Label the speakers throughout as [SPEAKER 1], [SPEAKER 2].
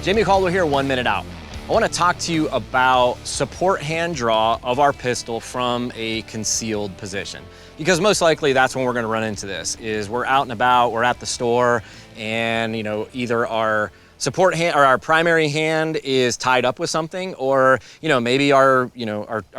[SPEAKER 1] Jamey Caldwell here, 1 minute out. I want to talk to you about support hand draw of our pistol from a concealed position. Because most likely that's when we're going to run into this, is we're out and about, we're at the store, and either our support hand or our primary hand is tied up with something, or maybe our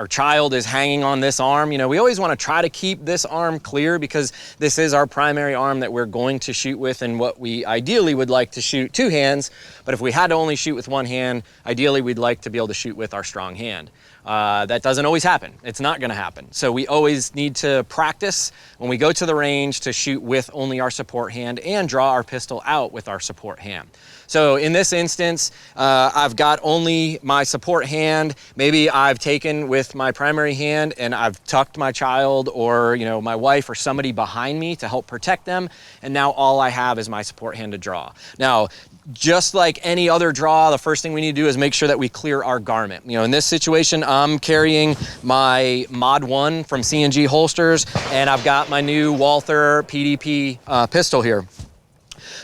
[SPEAKER 1] child is hanging on this arm. We always want to try to keep this arm clear because this is our primary arm that we're going to shoot with, and what we ideally would like to shoot two hands. But if we had to only shoot with one hand, ideally we'd like to be able to shoot with our strong hand. That doesn't always happen. It's not going to happen. So we always need to practice when we go to the range to shoot with only our support hand and draw our pistol out with our support hand. So in this instance, I've got only my support hand. Maybe I've taken with my primary hand and I've tucked my child or my wife or somebody behind me to help protect them. And now all I have is my support hand to draw. Now, just like any other draw, the first thing we need to do is make sure that we clear our garment. In this situation, I'm carrying my Mod 1 from C&G Holsters, and I've got my new Walther PDP pistol here.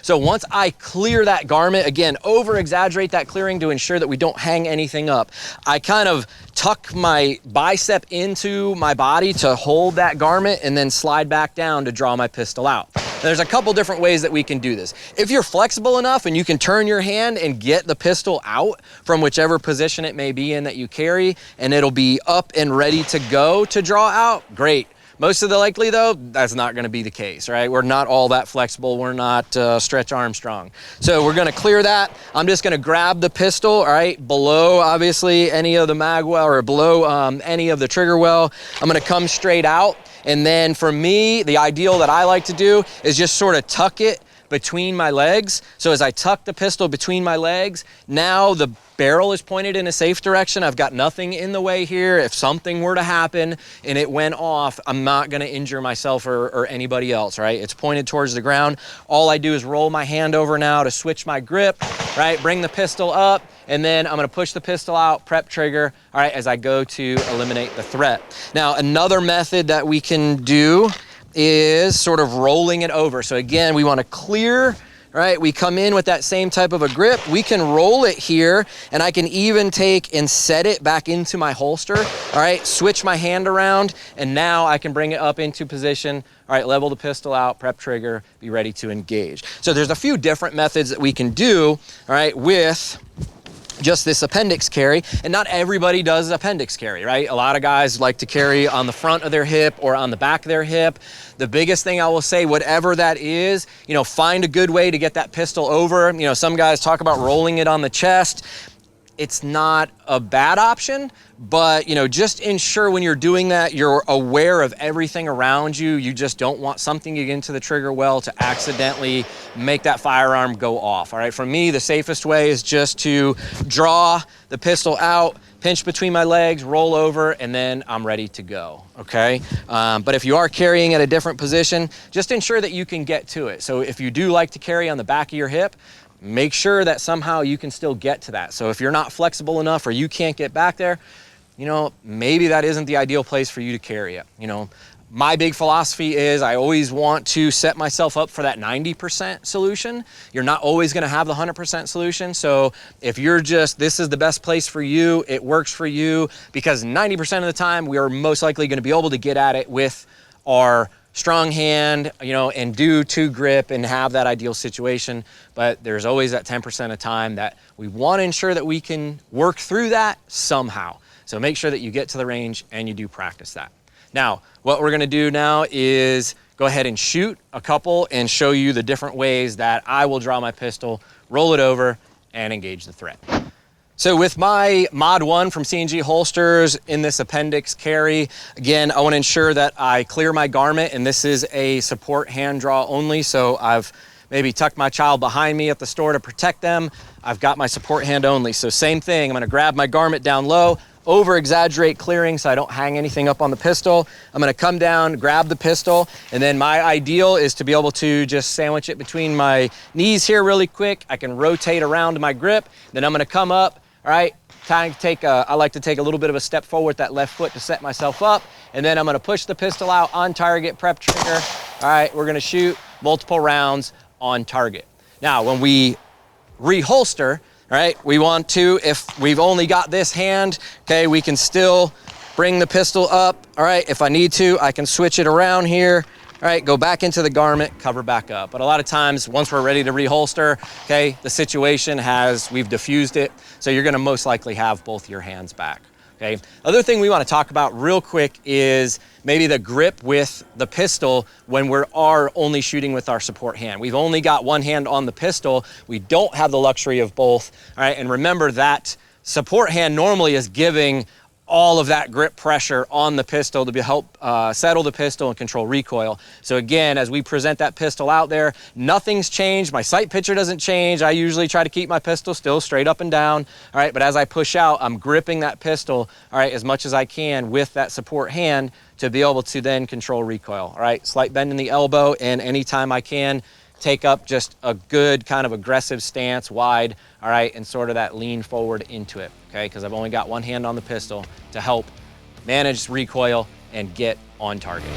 [SPEAKER 1] So once I clear that garment, again, over-exaggerate that clearing to ensure that we don't hang anything up. I kind of tuck my bicep into my body to hold that garment and then slide back down to draw my pistol out. There's a couple different ways that we can do this. If you're flexible enough and you can turn your hand and get the pistol out from whichever position it may be in that you carry, and it'll be up and ready to go to draw out, great. Most of the likely though, that's not gonna be the case, right? We're not all that flexible. We're not Stretch Armstrong. So we're gonna clear that. I'm just gonna grab the pistol, all right, below obviously any of the mag well or below any of the trigger well. I'm gonna come straight out. And then for me, the ideal that I like to do is just sort of tuck it between my legs. So as I tuck the pistol between my legs, now the barrel is pointed in a safe direction. I've got nothing in the way here. If something were to happen and it went off, I'm not gonna injure myself or anybody else, right? It's pointed towards the ground. All I do is roll my hand over now to switch my grip, right? Bring the pistol up, and then I'm gonna push the pistol out, prep trigger, all right, as I go to eliminate the threat. Now, another method that we can do is sort of rolling it over. So again, we want to clear, right? We come in with that same type of a grip. We can roll it here, and I can even take and set it back into my holster, all right? Switch my hand around, and now I can bring it up into position. All right, level the pistol out, prep trigger, be ready to engage. So there's a few different methods that we can do, all right, with just this appendix carry, and not everybody does appendix carry, right? A lot of guys like to carry on the front of their hip or on the back of their hip. The biggest thing I will say, whatever that is, find a good way to get that pistol over. Some guys talk about rolling it on the chest. It's not a bad option, but just ensure when you're doing that, you're aware of everything around you. You just don't want something to get into the trigger well to accidentally make that firearm go off. All right, for me, the safest way is just to draw the pistol out, pinch between my legs, roll over, and then I'm ready to go, okay? But if you are carrying at a different position, just ensure that you can get to it. So if you do like to carry on the back of your hip, make sure that somehow you can still get to that. So if you're not flexible enough or you can't get back there, maybe that isn't the ideal place for you to carry it. My big philosophy is I always want to set myself up for that 90% solution. You're not always gonna have the 100% solution. So if you're this is the best place for you, it works for you, because 90% of the time we are most likely gonna be able to get at it with our strong hand, and do two grip and have that ideal situation. But there's always that 10% of time that we want to ensure that we can work through that somehow. So make sure that you get to the range and you do practice that. Now, what we're gonna do now is go ahead and shoot a couple and show you the different ways that I will draw my pistol, roll it over, and engage the threat. So with my Mod 1 from C&G Holsters in this appendix carry, again, I want to ensure that I clear my garment, and this is a support hand draw only. So I've maybe tucked my child behind me at the store to protect them. I've got my support hand only. So same thing, I'm going to grab my garment down low, over-exaggerate clearing so I don't hang anything up on the pistol. I'm gonna come down, grab the pistol, and then my ideal is to be able to just sandwich it between my knees here really quick. I can rotate around my grip, then I'm gonna come up, all right, I like to take a little bit of a step forward with that left foot to set myself up, and then I'm gonna push the pistol out on target, prep trigger. All right, we're gonna shoot multiple rounds on target. Now, when we reholster, All right, we want to, if we've only got this hand, okay, we can still bring the pistol up. All right, if I need to, I can switch it around here. All right, go back into the garment, cover back up. But a lot of times, once we're ready to reholster, okay, the situation we've diffused it, so you're gonna most likely have both your hands back, okay? Other thing we wanna talk about real quick is maybe the grip with the pistol when we are only shooting with our support hand. We've only got one hand on the pistol. We don't have the luxury of both, all right? And remember that support hand normally is giving all of that grip pressure on the pistol to help settle the pistol and control recoil. So again, as we present that pistol out there, nothing's changed. My sight picture doesn't change. I usually try to keep my pistol still straight up and down. All right, but as I push out, I'm gripping that pistol, all right, as much as I can with that support hand to be able to then control recoil. All right, slight bend in the elbow, and anytime I can, take up just a good kind of aggressive stance wide, all right, and sort of that lean forward into it, okay? Because I've only got one hand on the pistol to help manage recoil and get on target.